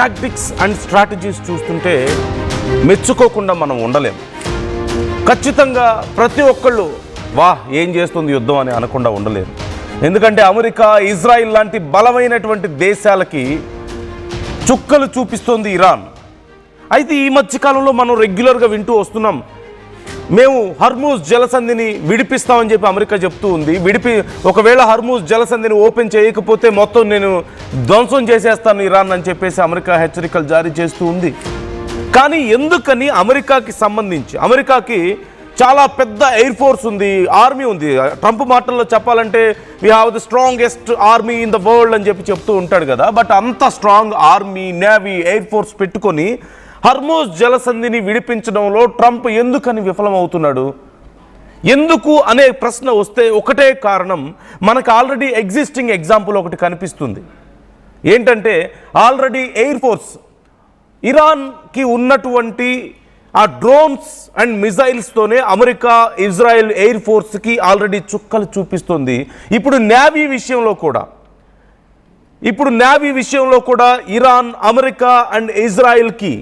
Tactics and strategies చూస్తుంటే మెచ్చుకోకుండా మనం ఉండలేం. ఖచ్చితంగా ప్రతి ఒక్కళ్ళు ఏం చేస్తుంది యుద్ధం అని అనకుండా ఉండలేరు. ఎందుకంటే అమెరికా, ఇజ్రాయిల్ లాంటి బలమైనటువంటి దేశాలకి చుక్కలు చూపిస్తోంది ఇరాన్. అయితే ఈ మధ్యకాలంలో మనం రెగ్యులర్గా వింటూ వస్తున్నాం, మేము హర్మూజ్ జలసంధిని విడిపిస్తామని చెప్పి అమెరికా చెప్తూ ఉంది. ఒకవేళ హర్మూజ్ జలసంధిని ఓపెన్ చేయకపోతే మొత్తం నేను ధ్వంసం చేసేస్తాను ఇరాన్ అని చెప్పేసి అమెరికా హెచ్చరికలు జారీ చేస్తూ ఉంది. కానీ ఎందుకని అమెరికాకి చాలా పెద్ద ఎయిర్ ఫోర్స్ ఉంది, ఆర్మీ ఉంది. ట్రంప్ మాటల్లో చెప్పాలంటే we have the strongest army in the world అని చెప్పి చెప్తూ ఉంటాడు కదా. బట్ అంత strong army, navy, air force పెట్టుకొని హర్మూజ్ జలసంధిని విడిపించడంలో ట్రంప్ ఎందుకని విఫలమవుతున్నాడు? ఎందుకు అనే ప్రశ్న వస్తే ఒకటే కారణం, మనకు ఆల్రెడీ ఎగ్జిస్టింగ్ ఎగ్జాంపుల్ ఒకటి కనిపిస్తుంది. ఏంటంటే ఆల్రెడీ ఎయిర్ ఫోర్స్, ఇరాన్కి ఉన్నటువంటి ఆ డ్రోన్స్ అండ్ మిజైల్స్తోనే అమెరికా, ఇజ్రాయెల్ ఎయిర్ ఫోర్స్కి ఆల్రెడీ చుక్కలు చూపిస్తుంది. ఇప్పుడు నేవీ విషయంలో కూడా ఇరాన్, అమెరికా అండ్ ఇజ్రాయెల్కి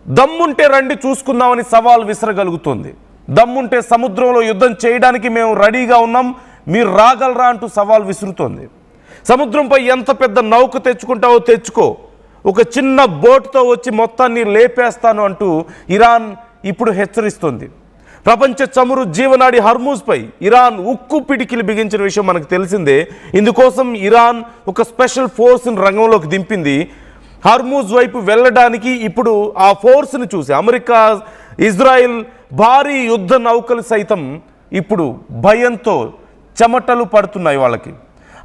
దమ్ముంటే రండి చూసుకుందామని సవాల్ విసరగలుగుతుంది. దమ్ముంటే సముద్రంలో యుద్ధం చేయడానికి మేము రెడీగా ఉన్నాం, మీరు రాగలరా అంటూ సవాల్ విసురుతోంది. సముద్రంపై ఎంత పెద్ద నౌక తెచ్చుకుంటావో తెచ్చుకో, ఒక చిన్న బోట్తో వచ్చి మొత్తాన్ని లేపేస్తాను అంటూ ఇరాన్ ఇప్పుడు హెచ్చరిస్తుంది. ప్రపంచ చమురు జీవనాడి హర్మూజ్పై ఇరాన్ ఉక్కు పిడికిలు బిగించిన విషయం మనకు తెలిసిందే. ఇందుకోసం ఇరాన్ ఒక స్పెషల్ ఫోర్స్ని రంగంలోకి దింపింది. హర్మూజ్ వైపు వెళ్ళడానికి ఇప్పుడు ఆ ఫోర్స్ని చూసి అమెరికా, ఇజ్రాయిల్ భారీ యుద్ధ నౌకలు సైతం ఇప్పుడు భయంతో చెమటలు పడుతున్నాయి వాళ్ళకి.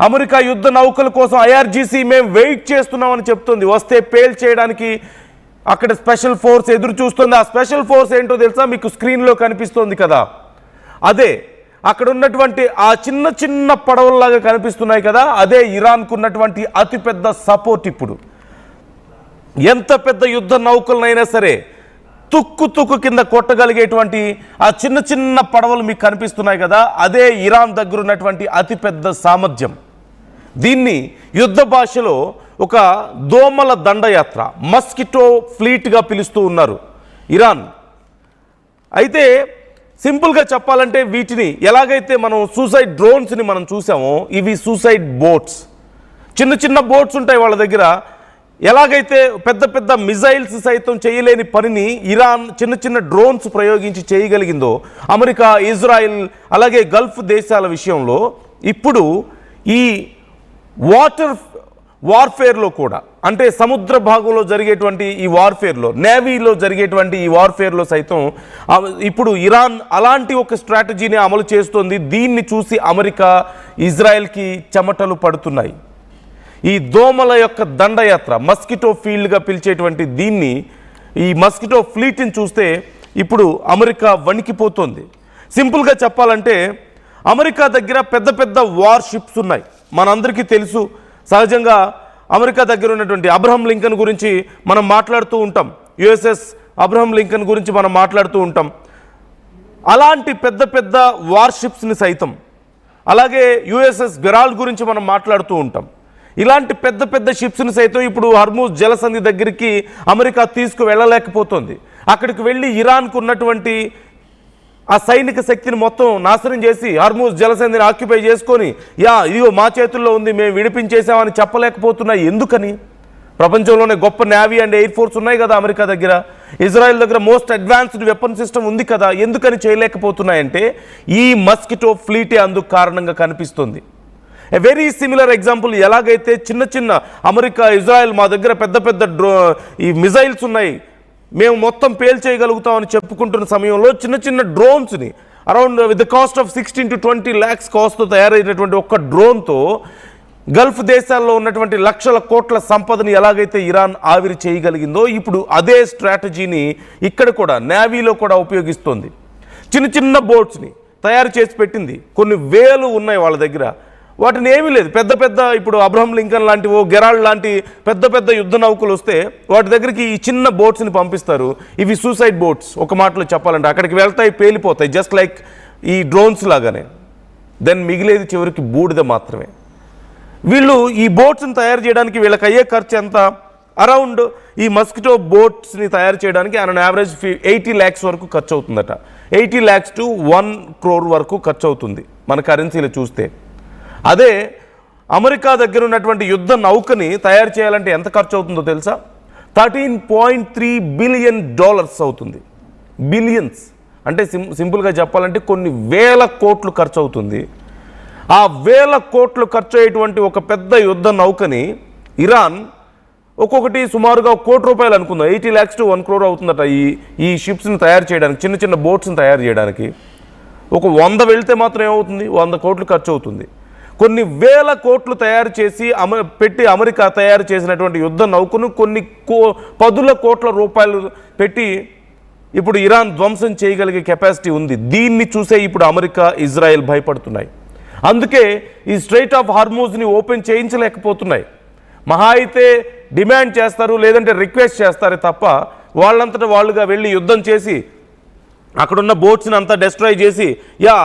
అమెరికా యుద్ధ నౌకల కోసం ఐఆర్జీసీ మేము వెయిట్ చేస్తున్నామని చెప్తుంది. వస్తే పేల్ చేయడానికి అక్కడ స్పెషల్ ఫోర్స్ ఎదురు చూస్తుంది. ఆ స్పెషల్ ఫోర్స్ ఏంటో తెలుసా? మీకు స్క్రీన్లో కనిపిస్తోంది కదా, అదే అక్కడ ఉన్నటువంటి ఆ చిన్న చిన్న పడవల్లాగా కనిపిస్తున్నాయి కదా, అదే ఇరాన్కు ఉన్నటువంటి అతిపెద్ద సపోర్ట్. ఇప్పుడు ఎంత పెద్ద యుద్ధ నౌకలనైనా సరే తుక్కు కింద కొట్టగలిగేటువంటి ఆ చిన్న చిన్న పడవలు మీకు కనిపిస్తున్నాయి కదా, అదే ఇరాన్ దగ్గర ఉన్నటువంటి అతిపెద్ద సామర్థ్యం. దీన్ని యుద్ధ భాషలో ఒక దోమల దండయాత్ర, మస్కిటో ఫ్లీట్గా పిలుస్తూ ఉన్నారు ఇరాన్. అయితే సింపుల్గా చెప్పాలంటే వీటిని ఎలాగైతే మనం సూసైడ్ డ్రోన్స్ని మనం చూసామో, ఇవి సూసైడ్ బోట్స్. చిన్న చిన్న బోట్స్ ఉంటాయి వాళ్ళ దగ్గర. ఎలాగైతే పెద్ద పెద్ద మిజైల్స్ సైతం చేయలేని పనిని ఇరాన్ చిన్న చిన్న డ్రోన్స్ ప్రయోగించి చేయగలిగిందో, అమెరికా, ఇజ్రాయిల్ అలాగే గల్ఫ్ దేశాల విషయంలో ఇప్పుడు ఈ వాటర్ వార్ఫేర్లో కూడా, అంటే సముద్ర భాగంలో జరిగేటువంటి ఈ వార్ఫేర్లో, నేవీలో జరిగేటువంటి ఈ వార్ఫేర్లో సైతం ఇప్పుడు ఇరాన్ అలాంటి ఒక స్ట్రాటజీని అమలు చేస్తోంది. దీన్ని చూసి అమెరికా, ఇజ్రాయెల్కి చెమటలు పడుతున్నాయి. ఈ దోమల యొక్క దండయాత్ర, మస్కిటో ఫీల్డ్గా పిలిచేటువంటి దీన్ని, ఈ మస్కిటో ఫ్లీట్ని చూస్తే ఇప్పుడు అమెరికా వణికిపోతుంది. సింపుల్గా చెప్పాలంటే అమెరికా దగ్గర పెద్ద పెద్ద వార్ షిప్స్ ఉన్నాయి. మనందరికీ తెలుసు, సహజంగా అమెరికా దగ్గర ఉన్నటువంటి అబ్రహం లింకన్ గురించి మనం మాట్లాడుతూ ఉంటాం, యుఎస్ఎస్ అబ్రహం లింకన్ గురించి మనం మాట్లాడుతూ ఉంటాం. అలాంటి పెద్ద పెద్ద వార్ షిప్స్ని సైతం, అలాగే యుఎస్ఎస్ గెరాల్డ్ గురించి మనం మాట్లాడుతూ ఉంటాం. ఇలాంటి పెద్ద పెద్ద షిప్స్ని సైతం ఇప్పుడు హర్మూజ్ జలసంధి దగ్గరికి అమెరికా తీసుకువెళ్ళలేకపోతుంది. అక్కడికి వెళ్ళి ఇరాన్కు ఉన్నటువంటి ఆ సైనిక శక్తిని మొత్తం నాశనం చేసి హర్మూజ్ జలసంధిని ఆక్యుపై చేసుకొని ఇదిగో మా చేతుల్లో ఉంది, మేము విడిపించేసామని చెప్పలేకపోతున్నాయి. ఎందుకని? ప్రపంచంలోనే గొప్ప నేవీ అండ్ ఎయిర్ ఫోర్స్ ఉన్నాయి కదా అమెరికా దగ్గర, ఇజ్రాయెల్ దగ్గర మోస్ట్ అడ్వాన్స్డ్ వెపన్ సిస్టమ్ ఉంది కదా, ఎందుకని చేయలేకపోతున్నాయంటే ఈ మస్కిటో ఫ్లీటే అందుకు కారణంగా కనిపిస్తుంది. ఎ వెరీ సిమిలర్ ఎగ్జాంపుల్, ఎలాగైతే చిన్న చిన్న అమెరికా, ఇజ్రాయెల్ మా దగ్గర పెద్ద పెద్ద ఈ మిజైల్స్ ఉన్నాయి, మేము మొత్తం పేల్ చేయగలుగుతామని చెప్పుకుంటున్న సమయంలో చిన్న చిన్న డ్రోన్స్ని around with the cost of 16 to 20 lakhs కాస్ట్తో తయారైనటువంటి ఒక్క డ్రోన్తో గల్ఫ్ దేశాల్లో ఉన్నటువంటి లక్షల కోట్ల సంపదని ఎలాగైతే ఇరాన్ ఆవిరి చేయగలిగిందో, ఇప్పుడు అదే స్ట్రాటజీని ఇక్కడ కూడా నేవీలో కూడా ఉపయోగిస్తోంది. చిన్న చిన్న బోట్స్ని తయారు చేసి పెట్టింది, కొన్ని వేలు ఉన్నాయి వాళ్ళ దగ్గర. వాటిని ఏమీ లేదు, పెద్ద పెద్ద ఇప్పుడు అబ్రహం లింకన్ లాంటివో, గెరాల్డ్ లాంటి పెద్ద పెద్ద యుద్ధ నౌకలు వస్తే వాటి దగ్గరికి ఈ చిన్న బోట్స్ని పంపిస్తారు. ఇవి సూసైడ్ బోట్స్ ఒక మాటలో చెప్పాలంటే. అక్కడికి వెళ్తాయి, పేలిపోతాయి, జస్ట్ లైక్ ఈ డ్రోన్స్ లాగానే. దెన్ మిగిలేది చివరికి బూడిద మాత్రమే. వీళ్ళు ఈ బోట్స్ని తయారు చేయడానికి వీళ్ళకి అయ్యే ఖర్చు ఎంత? అరౌండ్ ఈ మస్కిటో బోట్స్ని తయారు చేయడానికి ఆన్ యావరేజ్ 80 lakhs వరకు ఖర్చు అవుతుందట. 80 lakhs to 1 crore వరకు ఖర్చు అవుతుంది మన కరెన్సీలో చూస్తే. అదే అమెరికా దగ్గర ఉన్నటువంటి యుద్ధ నౌకని తయారు చేయాలంటే ఎంత ఖర్చు అవుతుందో తెలుసా? $13.3 billion అవుతుంది. బిలియన్స్ అంటే సింపుల్గా చెప్పాలంటే కొన్ని వేల కోట్లు ఖర్చు అవుతుంది. ఆ వేల కోట్లు ఖర్చు అయ్యేటువంటి ఒక పెద్ద యుద్ధ నౌకని ఇరాన్ ఒక్కొక్కటి సుమారుగా ₹1 కోటి అనుకుందాం, 80 lakhs to 1 crore అవుతుందట ఈ షిప్స్ని తయారు చేయడానికి, చిన్న చిన్న బోట్స్ని తయారు చేయడానికి. ఒక 100 వెళ్తే మాత్రం ఏమవుతుంది? 100 కోట్లు ఖర్చు అవుతుంది. కొన్ని వేల కోట్లు తయారు చేసి పెట్టి అమెరికా తయారు చేసినటువంటి యుద్ధ నౌకను కొన్ని పదుల కోట్ల రూపాయలు పెట్టి ఇప్పుడు ఇరాన్ ధ్వంసం చేయగలిగే కెపాసిటీ ఉంది. దీన్ని చూసే ఇప్పుడు అమెరికా, ఇజ్రాయెల్ భయపడుతున్నాయి. అందుకే ఈ స్ట్రైట్ ఆఫ్ హార్మూజ్ని ఓపెన్ చేయించలేకపోతున్నాయి. మహా అయితే డిమాండ్ చేస్తారు, లేదంటే రిక్వెస్ట్ చేస్తారు తప్ప వాళ్ళంతటా వాళ్ళుగా వెళ్ళి యుద్ధం చేసి అక్కడున్న బోట్స్ని అంతా డిస్ట్రాయ్ చేసి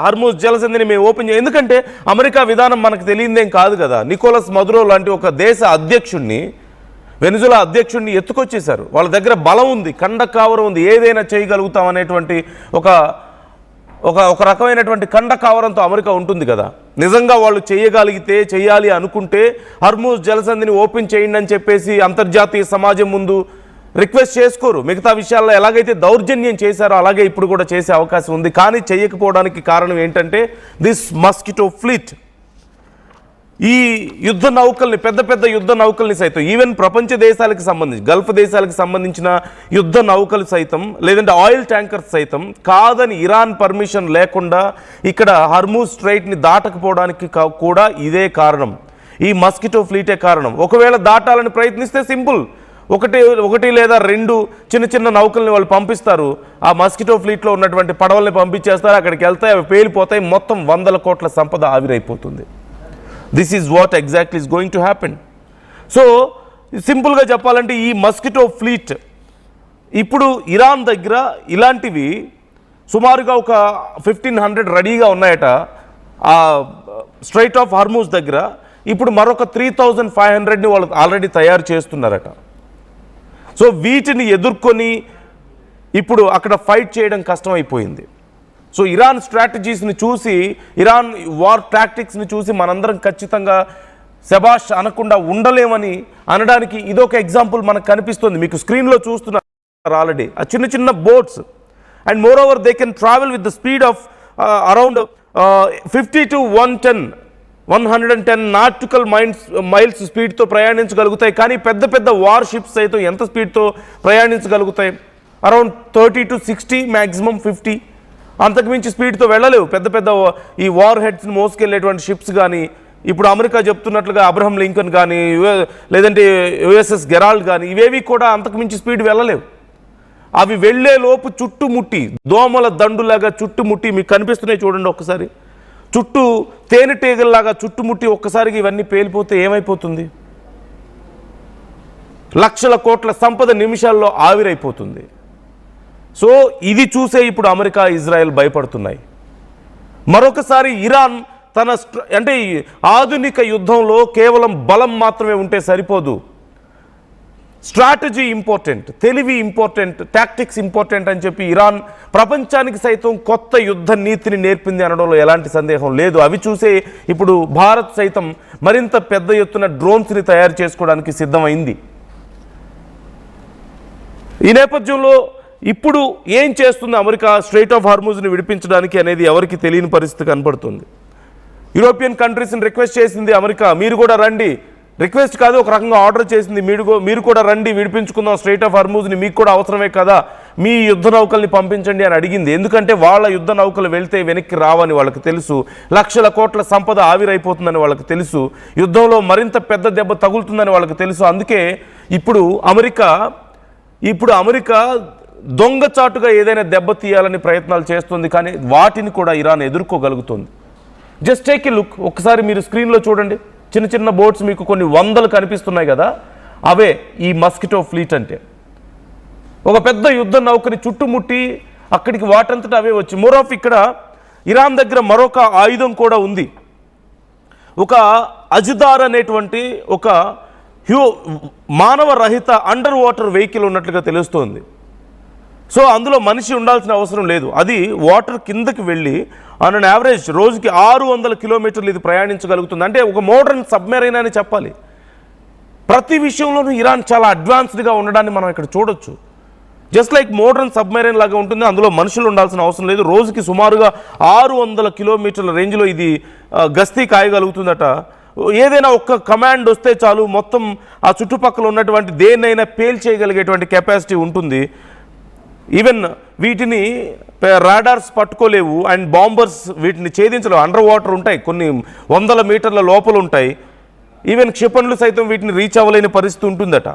హర్మూజ్ జలసంధిని మేము ఓపెన్ ఎందుకంటే అమెరికా విధానం మనకు తెలియదేం కాదు కదా. నికోలస్ మదురో లాంటి ఒక దేశ అధ్యక్షుడిని, వెనిజులా అధ్యక్షుడిని ఎత్తుకొచ్చేశారు. వాళ్ళ దగ్గర బలం ఉంది, కండకావరం ఉంది, ఏదైనా చేయగలుగుతాం అనేటువంటి ఒక రకమైనటువంటి కండకావరంతో అమెరికా ఉంటుంది కదా. నిజంగా వాళ్ళు చేయగలిగితే, చేయాలి అనుకుంటే హర్మూజ్ జలసంధిని ఓపెన్ చేయండి అని చెప్పేసి అంతర్జాతీయ సమాజం ముందు రిక్వెస్ట్ చేసుకోరు. మిగతా విషయాల్లో ఎలాగైతే దౌర్జన్యం చేశారో అలాగే ఇప్పుడు కూడా చేసే అవకాశం ఉంది. కానీ చేయకపోవడానికి కారణం ఏంటంటే దిస్ మస్కిటో ఫ్లీట్. ఈ యుద్ధ నౌకల్ని, పెద్ద పెద్ద యుద్ధ నౌకల్ని సైతం, ఈవెన్ ప్రపంచ దేశాలకు సంబంధించి, గల్ఫ్ దేశాలకు సంబంధించిన యుద్ధ నౌకలు సైతం, లేదంటే ఆయిల్ ట్యాంకర్స్ సైతం కాదని ఇరాన్ పర్మిషన్ లేకుండా ఇక్కడ హర్మూజ్ స్ట్రైట్ని దాటకపోవడానికి కూడా ఇదే కారణం. ఈ మస్కిటో ఫ్లీటే కారణం. ఒకవేళ దాటాలని ప్రయత్నిస్తే సింపుల్, ఒకటి లేదా 2 చిన్న చిన్న నౌకల్ని వాళ్ళు పంపిస్తారు. ఆ మస్కిటో ఫ్లీట్లో ఉన్నటువంటి పడవల్ని పంపించేస్తారు, అక్కడికి వెళ్తాయి, అవి పేలిపోతాయి, మొత్తం 100 కోట్ల సంపద ఆవిరైపోతుంది. This is what exactly is going to happen. So సింపుల్గా చెప్పాలంటే ఈ మస్కిటో ఫ్లీట్ ఇప్పుడు ఇరాన్ దగ్గర ఇలాంటివి సుమారుగా ఒక 1500 రెడీగా ఉన్నాయట ఆ స్ట్రైట్ ఆఫ్ హార్మూజ్ దగ్గర. ఇప్పుడు మరొక 3500ని వాళ్ళు ఆల్రెడీ తయారు చేస్తున్నారట. సో వీటిని ఎదుర్కొని ఇప్పుడు అక్కడ ఫైట్ చేయడం కష్టమైపోయింది. సో ఇరాన్ స్ట్రాటజీస్ని చూసి, ఇరాన్ వార్ టాక్టిక్స్ని చూసి మనందరం ఖచ్చితంగా శబాష్ అనకుండా ఉండలేమని అనడానికి ఇదొక ఎగ్జాంపుల్ మనకు కనిపిస్తుంది. మీకు స్క్రీన్లో చూస్తున్నారు ఆల్రెడీ ఆ చిన్న చిన్న boats. And more over they can travel with the speed of around 50 to 110 nautical miles స్పీడ్తో ప్రయాణించగలుగుతాయి. కానీ పెద్ద పెద్ద వార్ షిప్స్ అయితే ఎంత స్పీడ్తో ప్రయాణించగలుగుతాయి? అరౌండ్ 30 to 60, మ్యాక్సిమం 50, అంతకుమించి స్పీడ్తో వెళ్ళలేవు. పెద్ద పెద్ద ఈ వార్ హెడ్స్ని మోసుకెళ్ళేటువంటి షిప్స్ కానీ, ఇప్పుడు అమెరికా చెప్తున్నట్లుగా అబ్రహం లింకన్ కానీ, లేదంటే USS గెరాల్డ్ కానీ, ఇవేవి కూడా అంతకుమించి స్పీడ్ వెళ్ళలేవు. అవి వెళ్లే లోపు చుట్టుముట్టి దోమల దండులాగా చుట్టుముట్టి, మీకు కనిపిస్తున్నాయి చూడండి ఒక్కసారి, చుట్టూ తేనెటీగల్లాగా చుట్టుముట్టి ఒక్కసారిగా ఇవన్నీ పేలిపోతే ఏమైపోతుంది? లక్షల కోట్ల సంపద నిమిషాల్లో ఆవిరైపోతుంది. సో ఇది చూసే ఇప్పుడు అమెరికా, ఇజ్రాయెల్ భయపడుతున్నాయి. మరొకసారి ఇరాన్ అంటే ఆధునిక యుద్ధంలో కేవలం బలం మాత్రమే ఉంటే సరిపోదు. స్ట్రాటజీ ఇంపార్టెంట్, తెలివి ఇంపార్టెంట్, టాక్టిక్స్ ఇంపార్టెంట్ అని చెప్పి ఇరాన్ ప్రపంచానికి సైతం కొత్త యుద్ధ నీతిని నేర్పింది అనడంలో ఎలాంటి సందేహం లేదు. అవి చూసే ఇప్పుడు భారత్ సైతం మరింత పెద్ద ఎత్తున డ్రోన్స్ని తయారు చేసుకోవడానికి సిద్ధమైంది. ఈ నేపథ్యంలో ఇప్పుడు ఏం చేస్తుంది అమెరికా స్ట్రైట్ ఆఫ్ హార్మూజ్ని విడిపించడానికి అనేది ఎవరికి తెలియని పరిస్థితి కనపడుతుంది. యూరోపియన్ కంట్రీస్ని రిక్వెస్ట్ చేసింది అమెరికా, మీరు కూడా రండి. రిక్వెస్ట్ కాదు, ఒక రకంగా ఆర్డర్ చేసింది, మీరు కూడా రండి, విడిపించుకుందాం స్ట్రైట్ ఆఫ్ హార్మూజ్ని, మీకు కూడా అవసరమే కదా, మీ యుద్ధ నౌకల్ని పంపించండి అని అడిగింది. ఎందుకంటే వాళ్ళ యుద్ధ నౌకలు వెళ్తే వెనక్కి రావని వాళ్ళకి తెలుసు, లక్షల కోట్ల సంపద ఆవిరైపోతుందని వాళ్ళకి తెలుసు, యుద్ధంలో మరింత పెద్ద దెబ్బ తగులుతుందని వాళ్ళకి తెలుసు. అందుకే ఇప్పుడు అమెరికా దొంగచాటుగా ఏదైనా దెబ్బ తీయాలని ప్రయత్నాలు చేస్తుంది. కానీ వాటిని కూడా ఇరాన్ ఎదుర్కోగలుగుతుంది. జస్ట్ టేక్ ఏ లుక్, ఒకసారి మీరు స్క్రీన్లో చూడండి, చిన్న చిన్న బోట్స్ మీకు కొన్ని 100 కనిపిస్తున్నాయి కదా, అవే ఈ మస్కిటో ఫ్లీట్ అంటే. ఒక పెద్ద యుద్ధ నౌకని చుట్టుముట్టి అక్కడికి వాటంతటా అవే వచ్చి, మోరాఫ్ ఇక్కడ ఇరాన్ దగ్గర మరొక ఆయుధం కూడా ఉంది. ఒక అజిదార్ అనేటువంటి ఒక మానవ రహిత అండర్ వాటర్ వెహికల్ ఉన్నట్లుగా తెలుస్తోంది. సో అందులో మనిషి ఉండాల్సిన అవసరం లేదు. అది వాటర్ కిందకి వెళ్ళి ఆన్ అన్ యావరేజ్ రోజుకి 600 కిలోమీటర్లు ఇది ప్రయాణించగలుగుతుంది. అంటే ఒక మోడర్న్ సబ్మెరైన్ అని చెప్పాలి. ప్రతి విషయంలోనూ ఇరాన్ చాలా అడ్వాన్స్డ్గా ఉండడాన్ని మనం ఇక్కడ చూడొచ్చు. జస్ట్ లైక్ మోడర్న్ సబ్మెరైన్ లాగా ఉంటుంది. అందులో మనుషులు ఉండాల్సిన అవసరం లేదు. రోజుకి సుమారుగా 600 కిలోమీటర్ల రేంజ్లో ఇది గస్తీ కాయగలుగుతుందట. ఏదైనా ఒక్క కమాండ్ వస్తే చాలు మొత్తం ఆ చుట్టుపక్కల ఉన్నటువంటి దేన్నైనా పేల్చేయగలిగేటువంటి కెపాసిటీ ఉంటుంది. ఈవెన్ వీటిని రాడార్స్ పట్టుకోలేవు అండ్ బాంబర్స్ వీటిని ఛేదించలేవు. అండర్ వాటర్ ఉంటాయి, కొన్ని 100 మీటర్ల లోపల ఉంటాయి. ఈవెన్ క్షిపణులు సైతం వీటిని రీచ్ అవ్వలేని పరిస్థితి ఉంటుందట.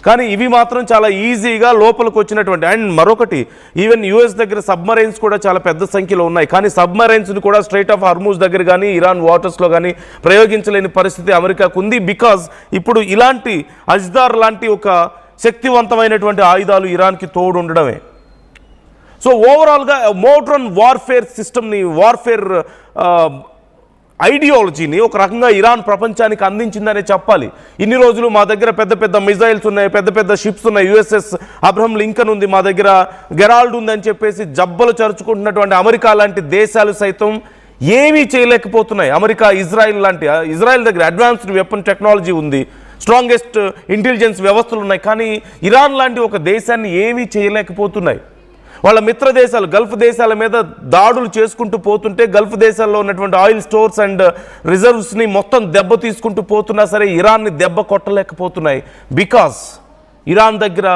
కానీ ఇవి మాత్రం చాలా ఈజీగా లోపలికి వచ్చినటువంటి. అండ్ మరొకటి, ఈవెన్ యూఎస్ దగ్గర సబ్మరైన్స్ కూడా చాలా పెద్ద సంఖ్యలో ఉన్నాయి. కానీ సబ్మరైన్స్ని కూడా స్ట్రైట్ ఆఫ్ హార్మూజ్ దగ్గర కానీ ఇరాన్ వాటర్స్లో కానీ ప్రయోగించలేని పరిస్థితి అమెరికాకు ఉంది. బికాజ్ ఇప్పుడు ఇలాంటి అజ్దార్ లాంటి ఒక శక్తివంతమైనటువంటి ఆయుధాలు ఇరాన్కి తోడు ఉండడమే. సో ఓవరాల్గా మోడర్న్ వార్ఫేర్ సిస్టమ్ని, వార్ఫేర్ ఐడియాలజీని ఒక రకంగా ఇరాన్ ప్రపంచానికి అందించిందనే చెప్పాలి. ఇన్ని రోజులు మా దగ్గర పెద్ద పెద్ద మిజైల్స్ ఉన్నాయి, పెద్ద పెద్ద షిప్స్ ఉన్నాయి, యుఎస్ఎస్ అబ్రహం లింకన్ ఉంది, మా దగ్గర గెరాల్డ్ ఉందని చెప్పేసి జబ్బలు చరుచుకుంటున్నటువంటి అమెరికా లాంటి దేశాలు సైతం ఏమీ చేయలేకపోతున్నాయి. అమెరికా, ఇజ్రాయెల్ దగ్గర అడ్వాన్స్డ్ వెపన్ టెక్నాలజీ ఉంది, స్ట్రాంగెస్ట్ ఇంటెలిజెన్స్ వ్యవస్థలు ఉన్నాయి. కానీ ఇరాన్ లాంటి ఒక దేశాన్ని ఏమీ చేయలేకపోతున్నాయి. వాళ్ళ మిత్ర దేశాలు, గల్ఫ్ దేశాల మీద దాడులు చేసుకుంటూ పోతుంటే, గల్ఫ్ దేశాల్లో ఉన్నటువంటి ఆయిల్ స్టోర్స్ అండ్ రిజర్వ్స్ని మొత్తం దెబ్బ తీసుకుంటూ పోతున్నా సరే ఇరాన్ని దెబ్బ కొట్టలేకపోతున్నాయి. బికాస్ ఇరాన్ దగ్గర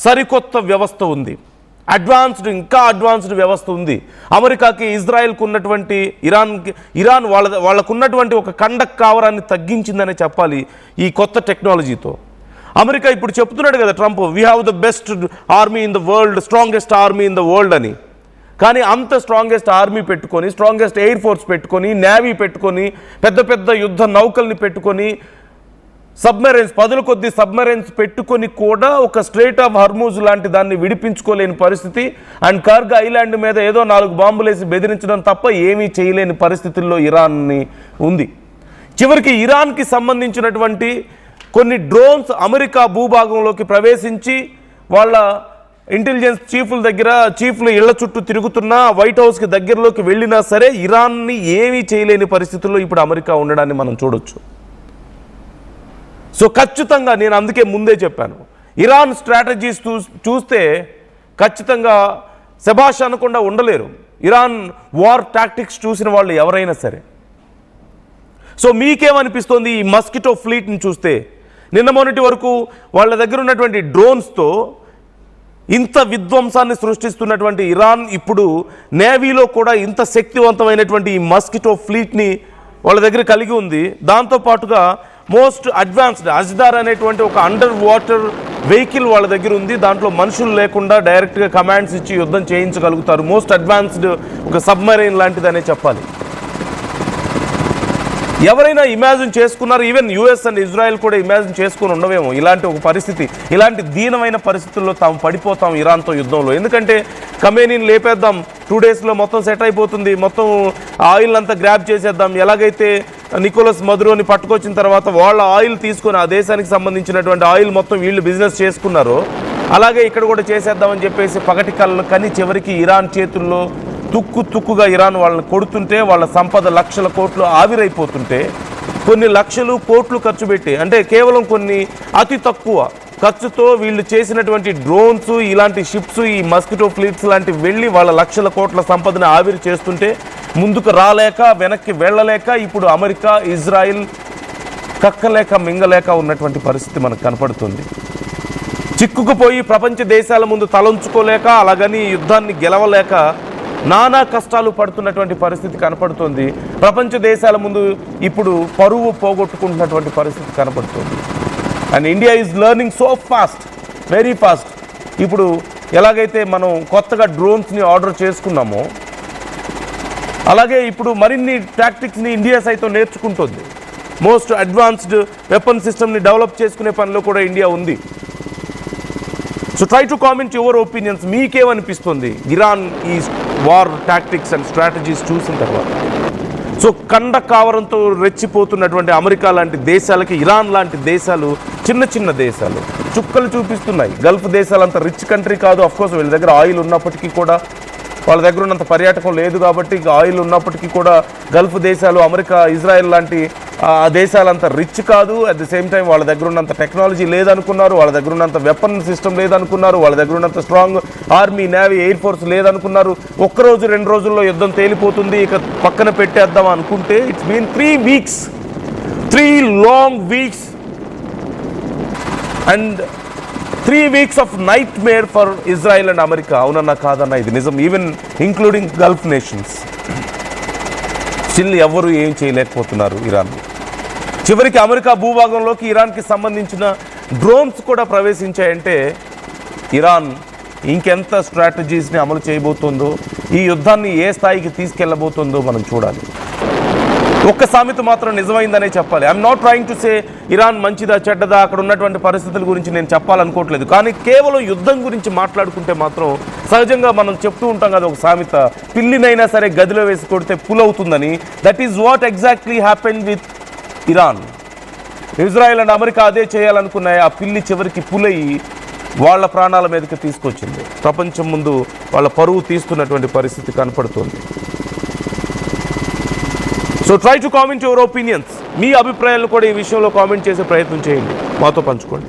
సరికొత్త వ్యవస్థ ఉంది, ఇంకా అడ్వాన్స్డ్ వ్యవస్థ ఉంది. అమెరికాకి, ఇజ్రాయెల్కు ఉన్నటువంటి ఇరాన్ వాళ్ళకున్నటువంటి ఒక కండక్ కావరాన్ని తగ్గించిందనే చెప్పాలి ఈ కొత్త టెక్నాలజీతో. అమెరికా ఇప్పుడు చెప్తున్నాడు కదా Trump, we have the best army in the world, strongest army in the world అని. కానీ అంత స్ట్రాంగెస్ట్ ఆర్మీ పెట్టుకొని, స్ట్రాంగెస్ట్ ఎయిర్ ఫోర్స్ పెట్టుకొని, నేవీ పెట్టుకొని, పెద్ద పెద్ద యుద్ధ నౌకల్ని పెట్టుకొని, సబ్మెరైన్స్, పదుల కొద్ది సబ్మెరైన్స్ పెట్టుకొని కూడా ఒక స్ట్రైట్ ఆఫ్ హర్మూజ్ లాంటి దాన్ని విడిపించుకోలేని పరిస్థితి. అండ్ కర్గ్ ఐలాండ్ మీద ఏదో 4 బాంబులేసి బెదిరించడం తప్ప ఏమీ చేయలేని పరిస్థితుల్లో ఇరాన్ని ఉంది. చివరికి ఇరాన్కి సంబంధించినటువంటి కొన్ని డ్రోన్స్ అమెరికా భూభాగంలోకి ప్రవేశించి వాళ్ళ ఇంటెలిజెన్స్ చీఫ్లు ఇళ్ల చుట్టూ తిరుగుతున్నా, వైట్ హౌస్కి దగ్గరలోకి వెళ్ళినా సరే ఇరాన్ని ఏమీ చేయలేని పరిస్థితుల్లో ఇప్పుడు అమెరికా ఉండడాన్ని మనం చూడొచ్చు. సో ఖచ్చితంగా నేను అందుకే ముందే చెప్పాను, ఇరాన్ స్ట్రాటజీస్ చూస్తే ఖచ్చితంగా శభాష్ అనకుండా ఉండలేరు ఇరాన్ వార్ టాక్టిక్స్ చూసిన వాళ్ళు ఎవరైనా సరే. సో మీకేమనిపిస్తోంది ఈ మస్కిటో ఫ్లీట్ని చూస్తే? నిన్న మొన్నటి వరకు వాళ్ళ దగ్గర ఉన్నటువంటి డ్రోన్స్తో ఇంత విధ్వంసాన్ని సృష్టిస్తున్నటువంటి ఇరాన్ ఇప్పుడు నేవీలో కూడా ఇంత శక్తివంతమైనటువంటి ఈ మస్కిటో ఫ్లీట్ని వాళ్ళ దగ్గర కలిగి ఉంది. దాంతోపాటుగా మోస్ట్ అడ్వాన్స్డ్ అజ్దార్ అనేటువంటి ఒక అండర్ వాటర్ వెహికల్ వాళ్ళ దగ్గర ఉంది. దాంట్లో మనుషులు లేకుండా డైరెక్ట్గా కమాండ్స్ ఇచ్చి యుద్ధం చేయించగలుగుతారు. మోస్ట్ అడ్వాన్స్డ్ ఒక సబ్మరైన్ లాంటిదనే చెప్పాలి. ఎవరైనా ఇమాజిన్ చేసుకున్నారు? ఈవెన్ యుఎస్ అండ్ ఇజ్రాయెల్ కూడా ఇమాజిన్ చేసుకుని ఉండవేమో ఇలాంటి ఒక పరిస్థితి, ఇలాంటి దీనమైన పరిస్థితుల్లో తాము పడిపోతాం ఇరాన్తో యుద్ధంలో. ఎందుకంటే ఖమేనీని లేపేద్దాం, 2 డేస్లో మొత్తం సెట్ అయిపోతుంది, మొత్తం ఆయిల్ అంతా గ్రాబ్ చేసేద్దాం. ఎలాగైతే నికోలస్ మదురోని పట్టుకొచ్చిన తర్వాత వాళ్ళ ఆయిల్ తీసుకొని ఆ దేశానికి సంబంధించినటువంటి ఆయిల్ మొత్తం వీళ్ళు బిజినెస్ చేసుకున్నారో అలాగే ఇక్కడ కూడా చేసేద్దామని చెప్పేసి పగటి కళ్ళు కని చివరికి ఇరాన్ చేతుల్లో తుక్కుగా ఇరాన్ వాళ్ళని కొడుతుంటే, వాళ్ళ సంపద లక్షల కోట్లు ఆవిరైపోతుంటే, కొన్ని లక్షలు కోట్లు ఖర్చు పెట్టి, అంటే కేవలం కొన్ని అతి తక్కువ ఖర్చుతో వీళ్ళు చేసినటువంటి డ్రోన్స్, ఇలాంటి షిప్స్, ఈ మస్కిటో ఫ్లీట్స్ లాంటివి వెళ్ళి వాళ్ళ లక్షల కోట్ల సంపదని ఆవిరి చేస్తుంటే ముందుకు రాలేక, వెనక్కి వెళ్ళలేక ఇప్పుడు అమెరికా, ఇజ్రాయిల్ కక్కలేక మింగలేక ఉన్నటువంటి పరిస్థితి మనకు కనపడుతుంది. చిక్కుకుపోయి ప్రపంచ దేశాల ముందు తలంచుకోలేక, అలాగని యుద్ధాన్ని గెలవలేక నానా కష్టాలు పడుతున్నటువంటి పరిస్థితి కనపడుతుంది. ప్రపంచ దేశాల ముందు ఇప్పుడు పరువు పోగొట్టుకుంటున్నటువంటి పరిస్థితి కనపడుతుంది. And India is learning so fast, very fast. ఇప్పుడు ఎలాగైతే మనం కొత్తగా డ్రోన్స్ని ఆర్డర్ చేసుకున్నామో అలాగే ఇప్పుడు మరిన్ని టాక్టిక్స్ని ఇండియా సైతం నేర్చుకుంటుంది. మోస్ట్ అడ్వాన్స్డ్ వెపన్ సిస్టమ్ని డెవలప్ చేసుకునే పనిలో కూడా ఇండియా ఉంది. So try to comment your opinions. మీకేమనిపిస్తుంది ఇరాన్ ఈ వార్ టాక్టిక్స్ అండ్ స్ట్రాటజీస్ చూసిన తర్వాత? సో కండ కావరంతో రెచ్చిపోతున్నటువంటి అమెరికా లాంటి దేశాలకి ఇరాన్ లాంటి దేశాలు చిన్న చిన్న దేశాలు చుక్కలు చూపిస్తున్నాయి. గల్ఫ్ దేశాలు అంత రిచ్ కంట్రీ కాదు, అఫ్కోర్స్ వీళ్ళ దగ్గర ఆయిల్ ఉన్నప్పటికీ కూడా, వాళ్ళ దగ్గర ఉన్నంత పర్యాటకం లేదు కాబట్టి ఆయిల్ ఉన్నప్పటికీ కూడా గల్ఫ్ దేశాలు, అమెరికా, ఇజ్రాయెల్ లాంటి ఆ దేశాలంత రిచ్ కాదు. అట్ ది సేమ్ టైం వాళ్ళ దగ్గర ఉన్నంత టెక్నాలజీ లేదనుకున్నారు, వాళ్ళ దగ్గర ఉన్నంత వెపన్ సిస్టమ్ లేదనుకున్నారు, వాళ్ళ దగ్గర ఉన్నంత strong army, navy, air force లేదనుకున్నారు. ఒక్కరోజు 2 రోజుల్లో యుద్ధం తేలిపోతుంది, ఇక పక్కన పెట్టేద్దాం అనుకుంటే it's been 3 weeks, 3 long weeks and 3 weeks of nightmare for Israel and America. అవునన్నా కాదన్నా ఇది నిజం, even including Gulf nations. Still ఎవరు ఏం చేయలేకపోతున్నారు ఇరాన్. చివరికి అమెరికా భూభాగంలోకి ఇరాన్కి సంబంధించిన డ్రోన్స్ కూడా ప్రవేశించాయంటే ఇరాన్ ఇంకెంత స్ట్రాటజీస్ని అమలు చేయబోతుందో, ఈ యుద్ధాన్ని ఏ స్థాయికి తీసుకెళ్లబోతుందో మనం చూడాలి. ఒక్క సామెత మాత్రం నిజమైందనే చెప్పాలి. I'm not trying to say Iran మంచిదా చెడ్డదా, అక్కడ ఉన్నటువంటి పరిస్థితుల గురించి నేను చెప్పాలనుకోవట్లేదు. కానీ కేవలం యుద్ధం గురించి మాట్లాడుకుంటే మాత్రం సహజంగా మనం చెప్తూ ఉంటాం కదా ఒక సామెత, పిల్లినైనా సరే గదిలో వేసి కొడితే పులవుతుందని. That is what exactly happened with Iran. Israel and America అదే చేయాలనుకున్నాయి. ఆ పిల్లి చివరికి పులయి వాళ్ళ ప్రాణాల మీదకి తీసుకొచ్చింది. ప్రపంచం ముందు వాళ్ళ పరువు తీస్తున్నటువంటి పరిస్థితి కనపడుతుంది. So try to comment your opinions. మీ అభిప్రాయాలు కూడా ఈ విషయంలో కామెంట్ చేసే ప్రయత్నం చేయండి, మాతో పంచుకోండి.